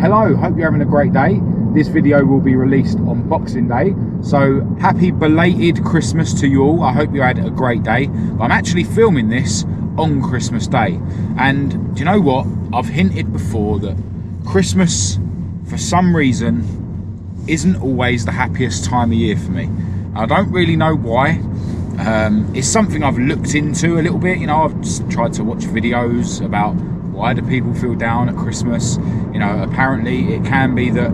Hello, hope you're having a great day. This video will be released on Boxing Day, so happy belated Christmas to you all. I hope you had a great day. I'm actually filming this on Christmas Day, and do you know what? I've hinted before that Christmas, for some reason, isn't always the happiest time of year for me. I don't really know why. It's something I've looked into a little bit. You know, I've just tried to watch videos about why do people feel down at Christmas. You know, apparently it can be that,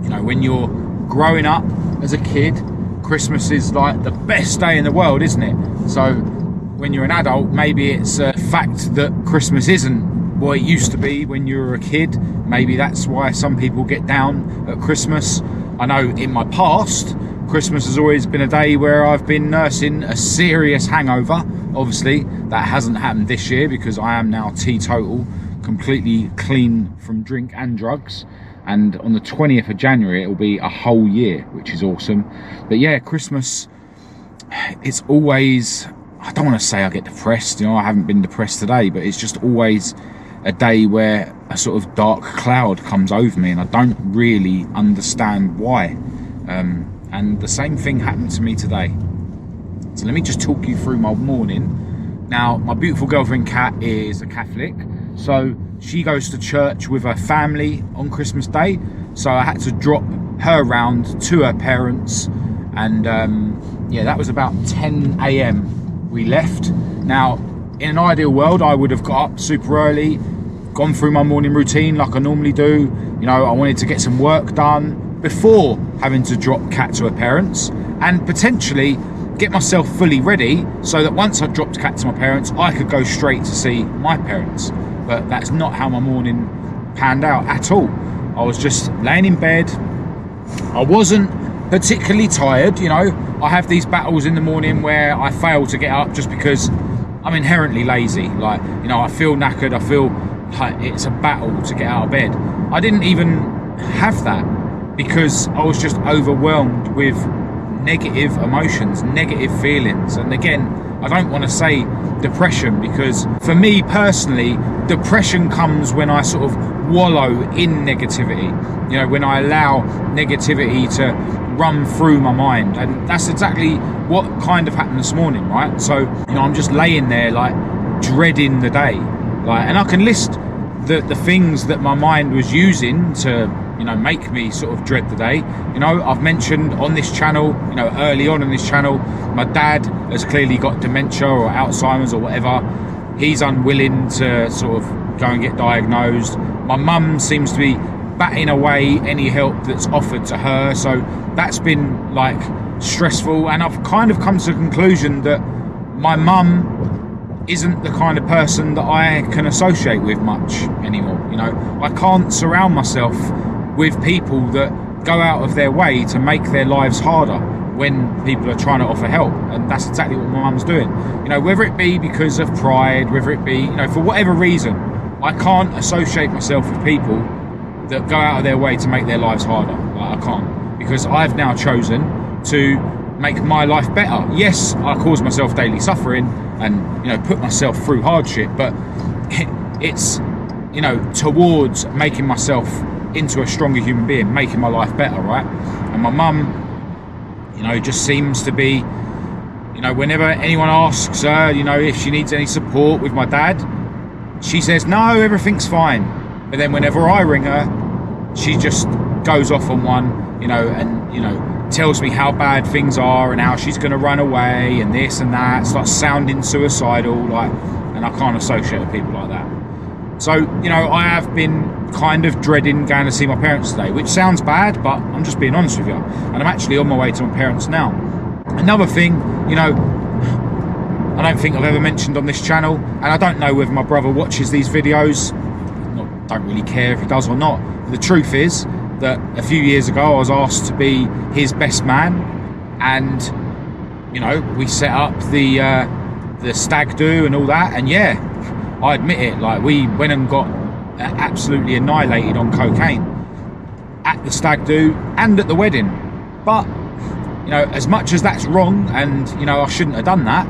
you know, when you're growing up as a kid, Christmas is like the best day in the world, isn't it? So when you're an adult, maybe it's a fact that Christmas isn't what it used to be when you were a kid. Maybe that's why some people get down at Christmas. I know in my past, Christmas has always been a day where I've been nursing a serious hangover. Obviously, that hasn't happened this year because I am now teetotal, completely clean from drink and drugs. And on the 20th of January, it will be a whole year, which is awesome. But yeah, Christmas, it's always, I don't want to say I get depressed. You know, I haven't been depressed today, but it's just always a day where a sort of dark cloud comes over me and I don't really understand why. And the same thing happened to me today. So let me just talk you through my morning. Now, my beautiful girlfriend Kat is a Catholic, so she goes to church with her family on Christmas Day. So I had to drop her round to her parents, and yeah, that was about 10 AM we left. Now, in an ideal world, I would have got up super early, gone through my morning routine like I normally do. You know, I wanted to get some work done before having to drop Kat to her parents, and potentially get myself fully ready so that once I dropped Kat to my parents, I could go straight to see my parents. But that's not how my morning panned out at all. I was just laying in bed. I wasn't particularly tired. You know, I have these battles in the morning where I fail to get up just because I'm inherently lazy. Like, you know, I feel knackered. I feel like it's a battle to get out of bed. I didn't even have that because I was just overwhelmed with negative emotions, negative feelings. And again, I don't want to say depression, because for me personally, depression comes when I sort of wallow in negativity. You know, when I allow negativity to run through my mind. And that's exactly what kind of happened this morning, right? So, you know, I'm just laying there like dreading the day. Like, and I can list the things that my mind was using to, you know, make me sort of dread the day. You know, I've mentioned on this channel, you know, early on in this channel, my dad has clearly got dementia or Alzheimer's or whatever. He's unwilling to sort of go and get diagnosed. My mum seems to be batting away any help that's offered to her. So that's been like stressful. And I've kind of come to the conclusion that my mum isn't the kind of person that I can associate with much anymore. You know, I can't surround myself with people that go out of their way to make their lives harder when people are trying to offer help. And that's exactly what my mum's doing. You know, whether it be because of pride, whether it be, you know, for whatever reason, I can't associate myself with people that go out of their way to make their lives harder. Like, I can't, because I've now chosen to make my life better. Yes, I cause myself daily suffering and, you know, put myself through hardship, but it's, you know, towards making myself into a stronger human being, making my life better, right? And my mum, you know, just seems to be, you know, whenever anyone asks her, you know, if she needs any support with my dad, she says, no, everything's fine. But then whenever I ring her, she just goes off on one, you know, and, you know, tells me how bad things are and how she's going to run away and this and that. Starts sounding suicidal, like, and I can't associate with people like that. So, you know, I have been kind of dreading going to see my parents today, which sounds bad, but I'm just being honest with you. And I'm actually on my way to my parents now. Another thing, you know, I don't think I've ever mentioned on this channel, and I don't know whether my brother watches these videos. I don't really care if he does or not. But the truth is that a few years ago, I was asked to be his best man, and, you know, we set up the stag do and all that, and yeah, I admit it, like, we went and got absolutely annihilated on cocaine at the stag do and at the wedding. But, you know, as much as that's wrong and, you know, I shouldn't have done that,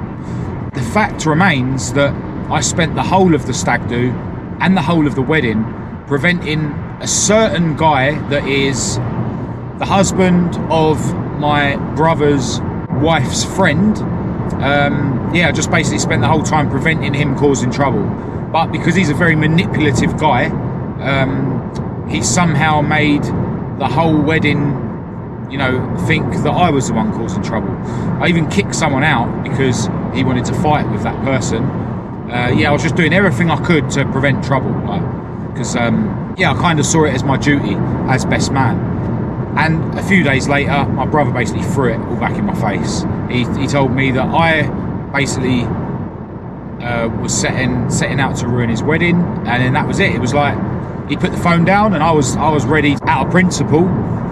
the fact remains that I spent the whole of the stag do and the whole of the wedding preventing a certain guy that is the husband of my brother's wife's friend. I just basically spent the whole time preventing him causing trouble. But because he's a very manipulative guy, he somehow made the whole wedding, think that I was the one causing trouble. I even kicked someone out because he wanted to fight with that person. I was just doing everything I could to prevent trouble, because I kind of saw it as my duty as best man. And a few days later, my brother basically threw it all back in my face. He told me that I basically was setting out to ruin his wedding, and then that was it. It was like he put the phone down, and I was ready. Out of principle,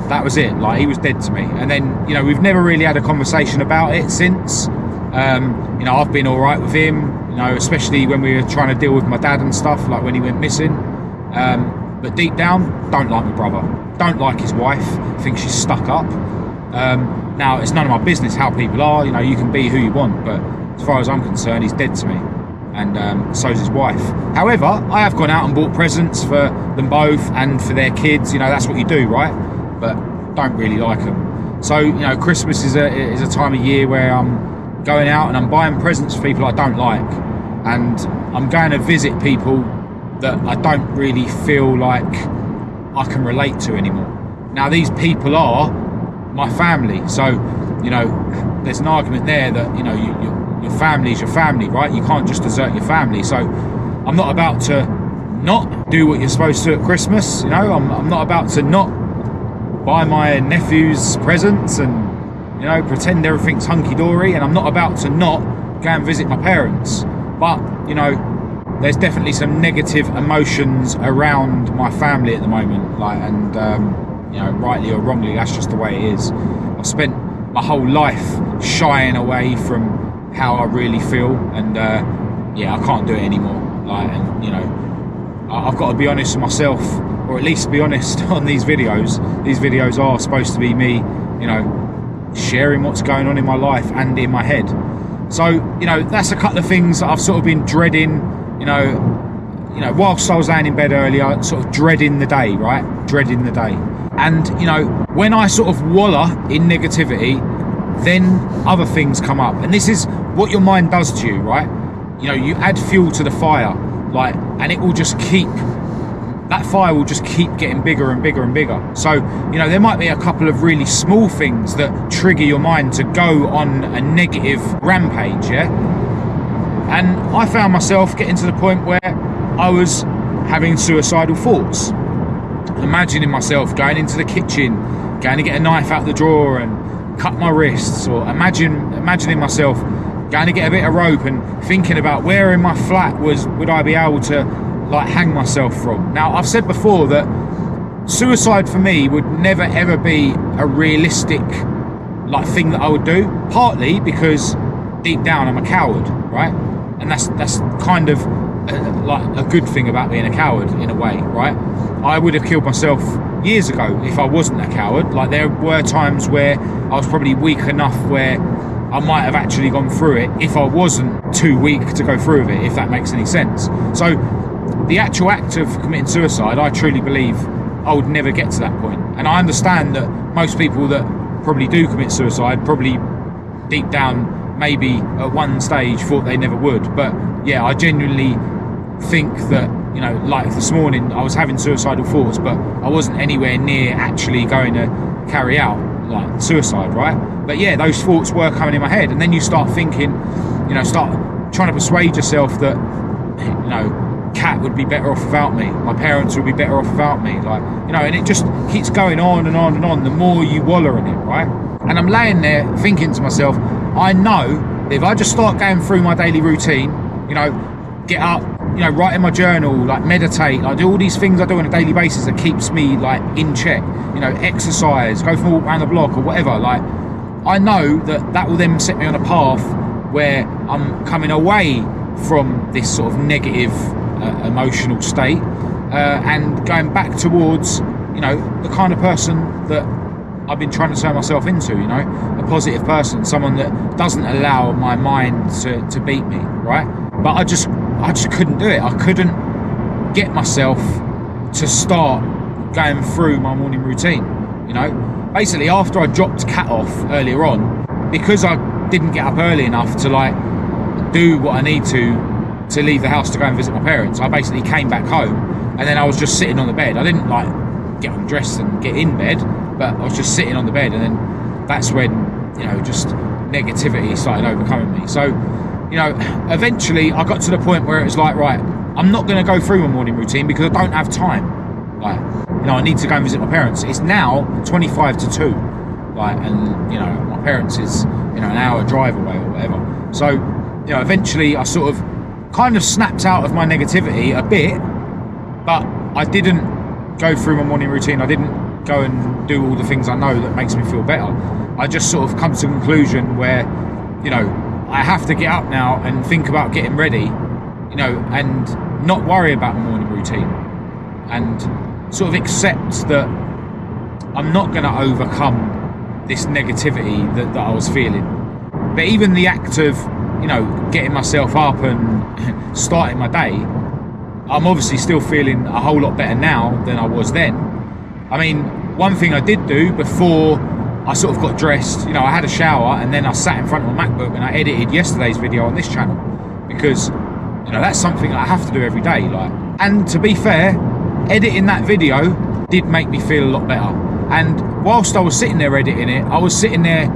that was it. Like, he was dead to me. And then we've never really had a conversation about it since. I've been all right with him, especially when we were trying to deal with my dad and stuff, like when he went missing. But deep down, don't like my brother. Don't like his wife. Think she's stuck up. Now, it's none of my business how people are. You can be who you want, but as far as I'm concerned, he's dead to me. And so's his wife. However, I have gone out and bought presents for them both and for their kids. That's what you do, right? But don't really like them. So, Christmas is a time of year where I'm going out and I'm buying presents for people I don't like. And I'm going to visit people that I don't really feel like I can relate to anymore. Now, these people are my family. So, there's an argument there that, your family is your family, right? You can't just desert your family. So I'm not about to not do what you're supposed to at Christmas. I'm not about to not buy my nephews presents and, pretend everything's hunky-dory. And I'm not about to not go and visit my parents. But, there's definitely some negative emotions around my family at the moment. Rightly or wrongly, that's just the way it is. I've spent my whole life shying away from how I really feel, and I can't do it anymore. I've got to be honest with myself, or at least be honest on these videos. These videos are supposed to be me, sharing what's going on in my life and in my head. So, that's a couple of things that I've sort of been dreading, whilst I was laying in bed earlier, sort of dreading the day, right? Dreading the day. And, when I sort of wallow in negativity, then other things come up. And this is what your mind does to you, right? You add fuel to the fire, and it will just that fire will just keep getting bigger and bigger and bigger. So, there might be a couple of really small things that trigger your mind to go on a negative rampage, yeah? And I found myself getting to the point where I was having suicidal thoughts. Imagining myself going into the kitchen, going to get a knife out the drawer and cut my wrists, or imagining myself going to get a bit of rope and thinking about where in my flat would I be able to hang myself from. Now, I've said before that suicide for me would never ever be a realistic thing that I would do, partly because deep down I'm a coward, right? And that's kind of a good thing about being a coward in a way, right? I would have killed myself years ago if I wasn't a coward. There were times where I was probably weak enough where I might have actually gone through it if I wasn't too weak to go through with it, if that makes any sense. So the actual act of committing suicide, I truly believe I would never get to that point. And I understand that most people that probably do commit suicide probably deep down maybe at one stage thought they never would. But yeah, I genuinely think that, this morning I was having suicidal thoughts, but I wasn't anywhere near actually going to carry out suicide, right? But yeah, those thoughts were coming in my head, and then you start thinking, start trying to persuade yourself that, Kat would be better off without me, my parents would be better off without me, and it just keeps going on and on and on the more you wallow in it, right? And I'm laying there thinking to myself, I know if I just start going through my daily routine, get up, write in my journal, meditate, do all these things I do on a daily basis that keeps me in check, exercise, go for a walk around the block or whatever, I know that will then set me on a path where I'm coming away from this sort of negative emotional state and going back towards, the kind of person that I've been trying to turn myself into, a positive person, someone that doesn't allow my mind to beat me, right? But I just couldn't do it. I couldn't get myself to start going through my morning routine, you know. Basically, after I dropped Kat off earlier on, because I didn't get up early enough to like do what I need to leave the house to go and visit my parents, I basically came back home and then I was just sitting on the bed. I didn't like get undressed and get in bed, but I was just sitting on the bed, and then that's when, you know, just negativity started overcoming me. So, you know, eventually I got to the point where it was like, right, I'm not going to go through my morning routine because I don't have time. Like, you know, I need to go and visit my parents. It's now 25 to 2, like, and, you know, my parents is, you know, an hour drive away or whatever. So, you know, eventually I sort of kind of snapped out of my negativity a bit, but I didn't go through my morning routine. I didn't go and do all the things I know that makes me feel better. I just sort of come to a conclusion where, you know, I have to get up now and think about getting ready, you know, and not worry about my morning routine, and sort of accept that I'm not going to overcome this negativity that I was feeling. But even the act of, you know, getting myself up and starting my day, I'm obviously still feeling a whole lot better now than I was then. I mean, one thing I did do before I sort of got dressed, you know, I had a shower and then I sat in front of my MacBook and I edited yesterday's video on this channel, because, you know, that's something I have to do every day. Like, and to be fair, editing that video did make me feel a lot better. And whilst I was sitting there editing it, I was sitting there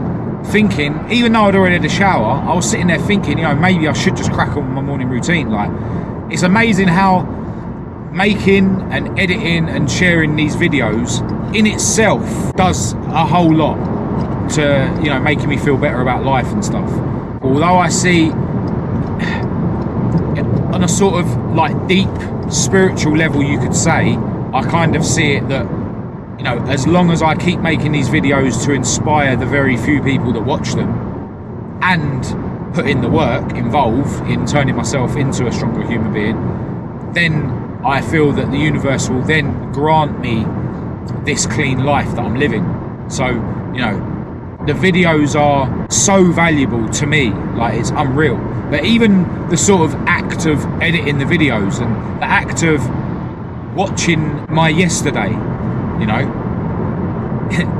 thinking, even though I'd already had a shower, I was sitting there thinking, you know, maybe I should just crack on with my morning routine. Like, it's amazing how making and editing and sharing these videos in itself does a whole lot to, you know, making me feel better about life and stuff. Although I see on a sort of like deep spiritual level, you could say, I kind of see it that, you know, as long as I keep making these videos to inspire the very few people that watch them and put in the work involved in turning myself into a stronger human being, then I feel that the universe will then grant me this clean life that I'm living. So, you know, the videos are so valuable to me, like, it's unreal. But even the sort of act of editing the videos and the act of watching my yesterday, you know,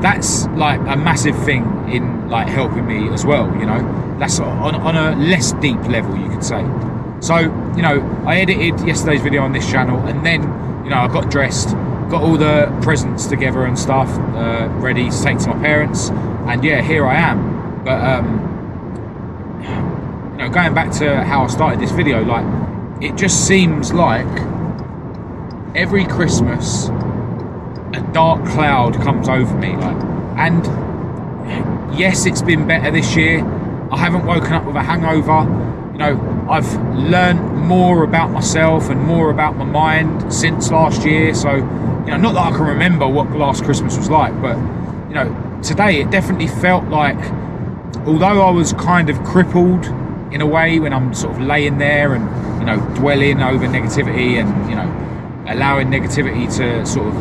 that's like a massive thing in like helping me as well, you know. That's on a less deep level, you could say. So, you know, I edited yesterday's video on this channel, and then, you know, I got dressed, got all the presents together and stuff ready to take to my parents, and yeah, here I am. But you know, going back to how I started this video, like, it just seems like every Christmas a dark cloud comes over me, like, and yes, it's been better this year. I haven't woken up with a hangover. You know, I've learned more about myself and more about my mind since last year. So, you know, not that I can remember what last Christmas was like, but, you know, today it definitely felt like, although I was kind of crippled in a way when I'm sort of laying there and, you know, dwelling over negativity and, you know, allowing negativity to sort of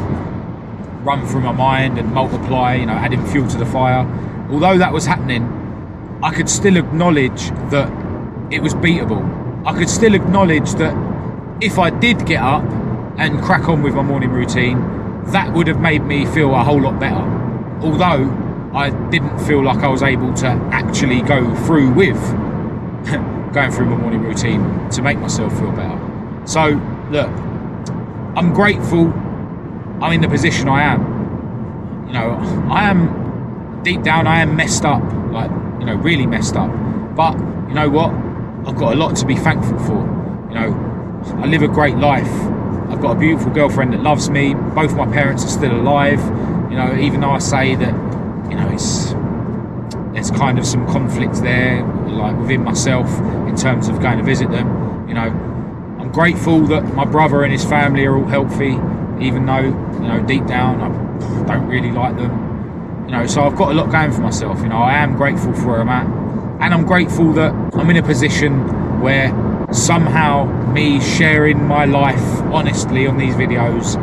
run through my mind and multiply, you know, adding fuel to the fire. Although that was happening, I could still acknowledge that it was beatable. I could still acknowledge that if I did get up and crack on with my morning routine, that would have made me feel a whole lot better. Although I didn't feel like I was able to actually go through with going through my morning routine to make myself feel better. So, look, I'm grateful I'm in the position I am. You know, I am, deep down, I am messed up, like, you know, really messed up. But you know what? I've got a lot to be thankful for. You know, I live a great life. I've got a beautiful girlfriend that loves me. Both my parents are still alive. You know, even though I say that, you know, there's kind of some conflict there, like within myself, in terms of going to visit them. You know, I'm grateful that my brother and his family are all healthy, even though, you know, deep down I don't really like them. You know, so I've got a lot going for myself. You know, I am grateful for where I'm at, and I'm grateful that I'm in a position where somehow me sharing my life honestly on these videos,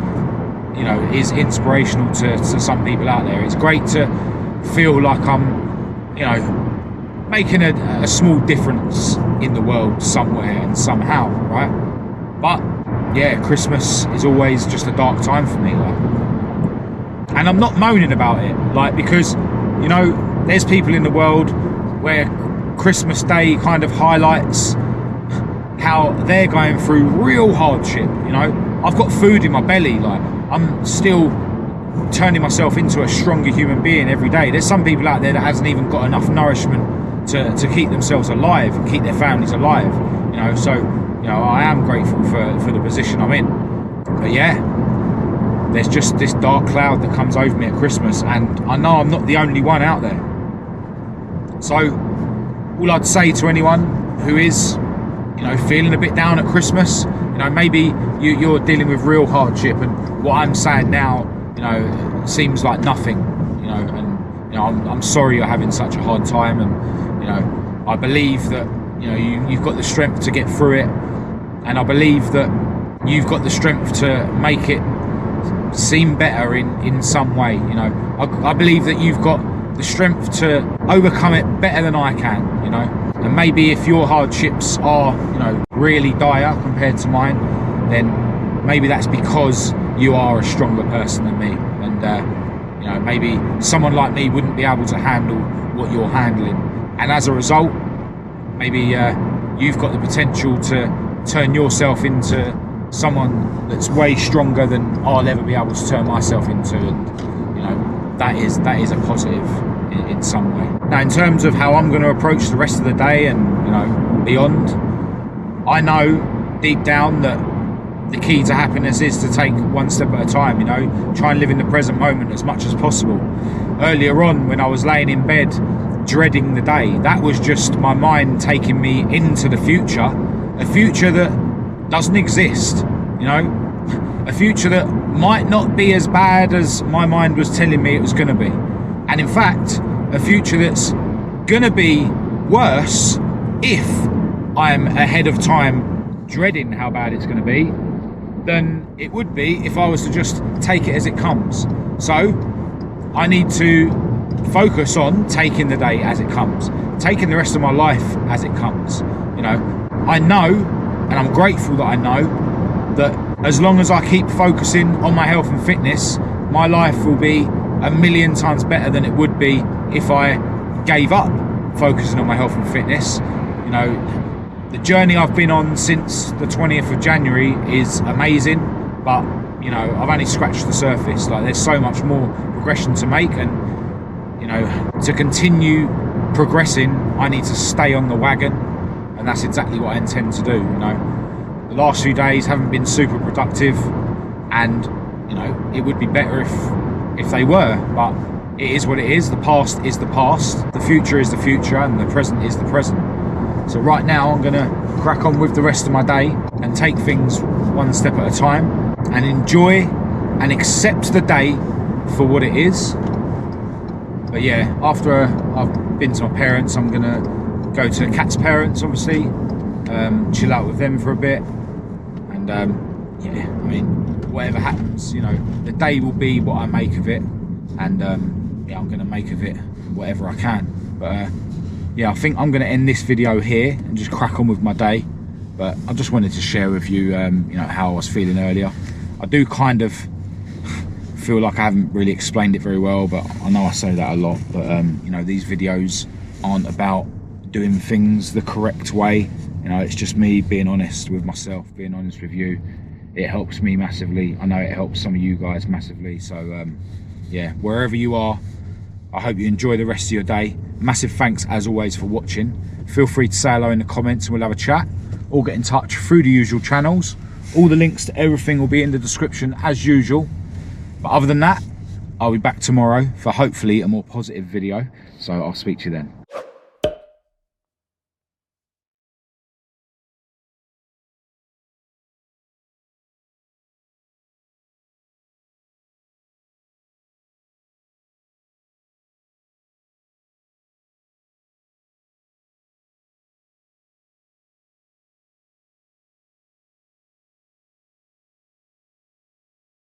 you know, is inspirational to some people out there. It's great to feel like I'm, you know, making a small difference in the world somewhere and somehow, right? But yeah, Christmas is always just a dark time for me. Like, And I'm not moaning about it, like, because, you know, there's people in the world where Christmas Day kind of highlights how they're going through real hardship. You know, I've got food in my belly, like, I'm still turning myself into a stronger human being every day. There's some people out there that hasn't even got enough nourishment to keep themselves alive and keep their families alive, you know. So, you know, I am grateful for the position I'm in. But yeah, there's just this dark cloud that comes over me at Christmas, and I know I'm not the only one out there. So all I'd say to anyone who is, you know, feeling a bit down at Christmas, you know, maybe you're dealing with real hardship, and what I'm saying now, you know, seems like nothing, you know, and, you know, I'm sorry you're having such a hard time, and, you know, I believe that, you know, you've got the strength to get through it, and I believe that you've got the strength to make it seem better in some way. You know, I believe that you've got the strength to overcome it better than I can, you know. And maybe if your hardships are, you know, really dire compared to mine, then maybe that's because you are a stronger person than me, and you know, maybe someone like me wouldn't be able to handle what you're handling, and as a result, maybe you've got the potential to turn yourself into someone that's way stronger than I'll ever be able to turn myself into, and, you know, that is a positive in some way. Now, in terms of how I'm going to approach the rest of the day and, you know, beyond, I know deep down that the key to happiness is to take one step at a time. You know, try and live in the present moment as much as possible. Earlier on, when I was laying in bed dreading the day, that was just my mind taking me into the future, a future that doesn't exist, you know, a future that might not be as bad as my mind was telling me it was going to be, and in fact a future that's going to be worse if I'm ahead of time dreading how bad it's going to be than it would be if I was to just take it as it comes. So I need to focus on taking the day as it comes, taking the rest of my life as it comes. You know, I know, and I'm grateful that I know, that as long as I keep focusing on my health and fitness, my life will be a million times better than it would be if I gave up focusing on my health and fitness. You know, the journey I've been on since the 20th of January is amazing, but, you know, I've only scratched the surface. Like, there's so much more progression to make, and, you know, to continue progressing, I need to stay on the wagon, and that's exactly what I intend to do. You know, the last few days haven't been super productive, and, you know, it would be better if they were, but it is what it is. The past is the past, the future is the future, and the present is the present. So right now I'm gonna crack on with the rest of my day and take things one step at a time and enjoy and accept the day for what it is. But yeah, after I've been to my parents, I'm gonna go to Kat's parents, obviously, chill out with them for a bit, and yeah, I mean, whatever happens, you know, the day will be what I make of it, and yeah, I'm gonna make of it whatever I can. But yeah, I think I'm gonna end this video here and just crack on with my day. But I just wanted to share with you, you know, how I was feeling earlier. I do kind of feel like I haven't really explained it very well, but I know I say that a lot. But you know, these videos aren't about doing things the correct way. You know, it's just me being honest with myself, being honest with you. It helps me massively. I know it helps some of you guys massively. So yeah, wherever you are, I hope you enjoy the rest of your day. Massive thanks as always for watching. Feel free to say hello in the comments and we'll have a chat, or get in touch through the usual channels. All the links to everything will be in the description as usual. But other than that, I'll be back tomorrow for hopefully a more positive video. So I'll speak to you then.